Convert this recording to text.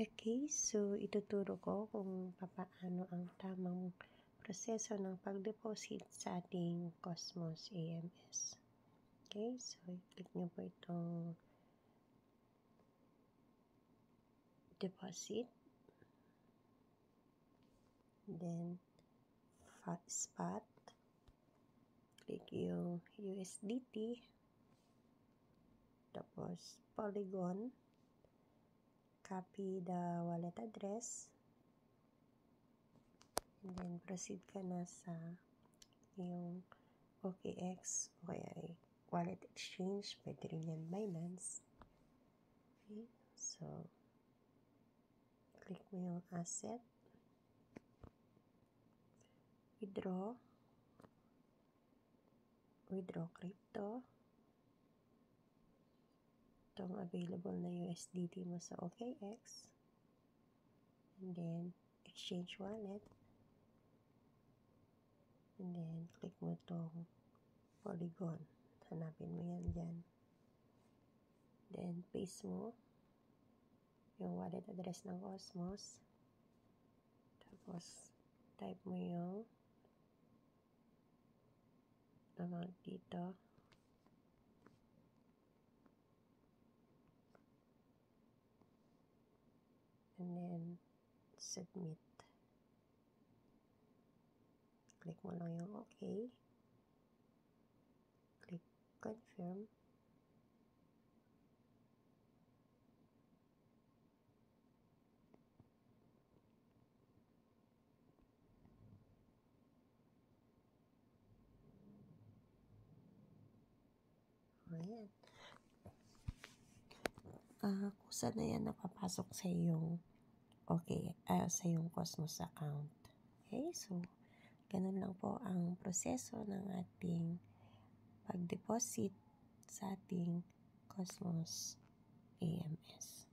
Okay, so ituturo ko kung paano ang tamang proseso ng pag-deposit sa ating Cosmos AMS. Okay, so i-click nyo po itong deposit. Then, spot. Click yung USDT. Tapos, Polygon. Copy the wallet address. And then, proceed ka na sa yung OKX o kaya wallet exchange. Pwede rin yan Binance. Okay, so, click mo yung asset. Withdraw crypto. Itong available na USDT mo sa OKX. And then, exchange wallet. And then, click mo itong Polygon. Hanapin mo yan dyan. Then, paste mo yung wallet address ng Cosmos. Tapos, type mo yung amount dito. And then, submit. Click mo lang yung OK. Click confirm. Ayan. Kung saan na yan napapasok sa iyong sa iyong Cosmos account. Okay, so ganun lang po ang proseso ng ating pag-deposit sa ating Cosmos AMS.